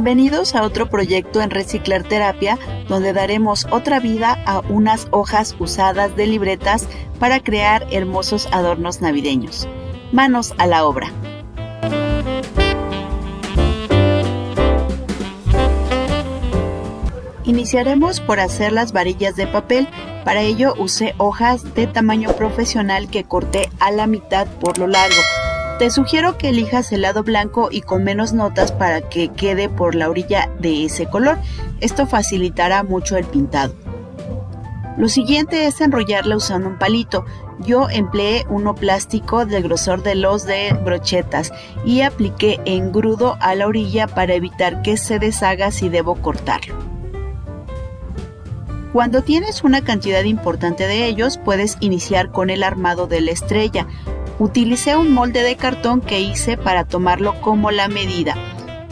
Bienvenidos a otro proyecto en Reciclar Terapia, donde daremos otra vida a unas hojas usadas de libretas para crear hermosos adornos navideños. Manos a la obra. Iniciaremos por hacer las varillas de papel. Para ello usé hojas de tamaño profesional que corté a la mitad por lo largo. Te sugiero que elijas el lado blanco y con menos notas para que quede por la orilla de ese color. Esto facilitará mucho el pintado. Lo siguiente es enrollarla usando un palito. Yo empleé uno plástico del grosor de los de brochetas y apliqué engrudo a la orilla para evitar que se deshaga si debo cortarlo. Cuando tienes una cantidad importante de ellos, puedes iniciar con el armado de la estrella. Utilicé un molde de cartón que hice para tomarlo como la medida,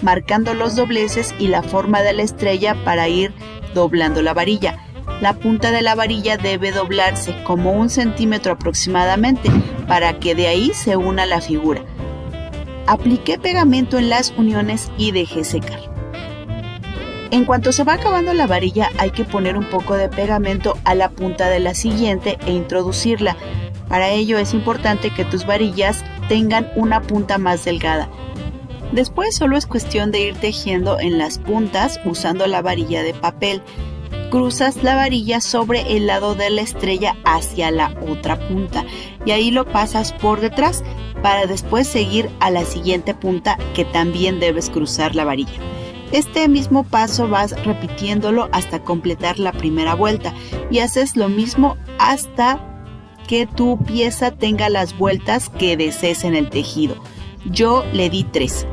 marcando los dobleces y la forma de la estrella para ir doblando la varilla. La punta de la varilla debe doblarse como 1 centímetro aproximadamente para que de ahí se una la figura. Apliqué pegamento en las uniones y dejé secar. En cuanto se va acabando la varilla, hay que poner un poco de pegamento a la punta de la siguiente e introducirla. Para ello es importante que tus varillas tengan una punta más delgada. Después solo es cuestión de ir tejiendo en las puntas usando la varilla de papel. Cruzas la varilla sobre el lado de la estrella hacia la otra punta y ahí lo pasas por detrás para después seguir a la siguiente punta que también debes cruzar la varilla. Este mismo paso vas repitiéndolo hasta completar la primera vuelta y haces lo mismo hasta que tu pieza tenga las vueltas que desees en el tejido. Yo le di 3.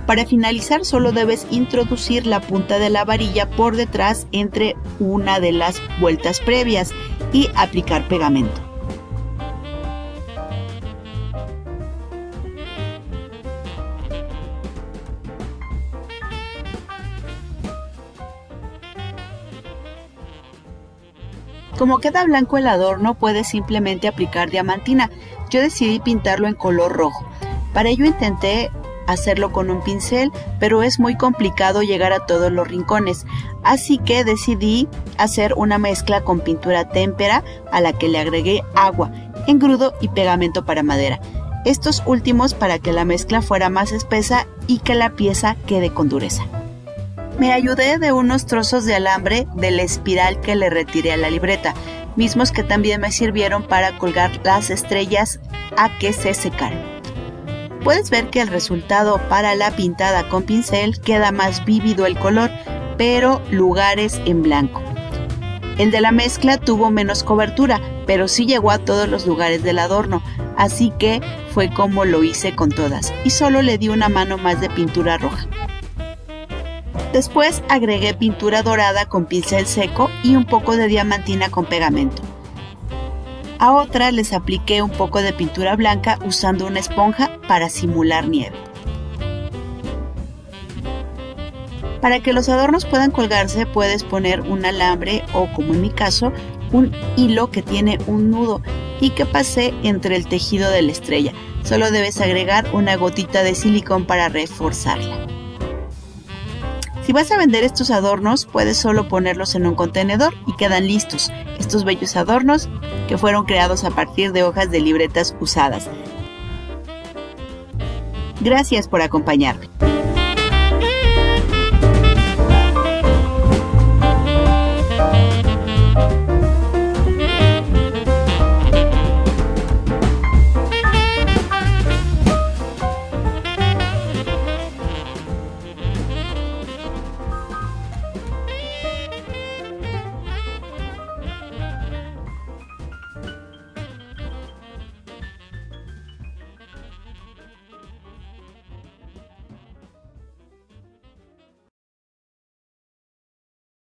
Para finalizar solo debes introducir la punta de la varilla por detrás entre una de las vueltas previas y aplicar pegamento. Como queda blanco el adorno, puedes simplemente aplicar diamantina. Yo decidí pintarlo en color rojo. Para ello intenté hacerlo con un pincel, pero es muy complicado llegar a todos los rincones. Así que decidí hacer una mezcla con pintura témpera a la que le agregué agua, engrudo y pegamento para madera. Estos últimos para que la mezcla fuera más espesa y que la pieza quede con dureza. Me ayudé de unos trozos de alambre de la espiral que le retiré a la libreta, mismos que también me sirvieron para colgar las estrellas a que se secaran. Puedes ver que el resultado para la pintada con pincel queda más vívido el color, pero lugares en blanco. El de la mezcla tuvo menos cobertura, pero sí llegó a todos los lugares del adorno, así que fue como lo hice con todas, y solo le di una mano más de pintura roja. Después agregué pintura dorada con pincel seco y un poco de diamantina con pegamento. A otras les apliqué un poco de pintura blanca usando una esponja para simular nieve. Para que los adornos puedan colgarse puedes poner un alambre o, como en mi caso, un hilo que tiene un nudo y que pasé entre el tejido de la estrella. Solo debes agregar una gotita de silicón para reforzarla. Si vas a vender estos adornos, puedes solo ponerlos en un contenedor y quedan listos. Estos bellos adornos que fueron creados a partir de hojas de libretas usadas. Gracias por acompañarme.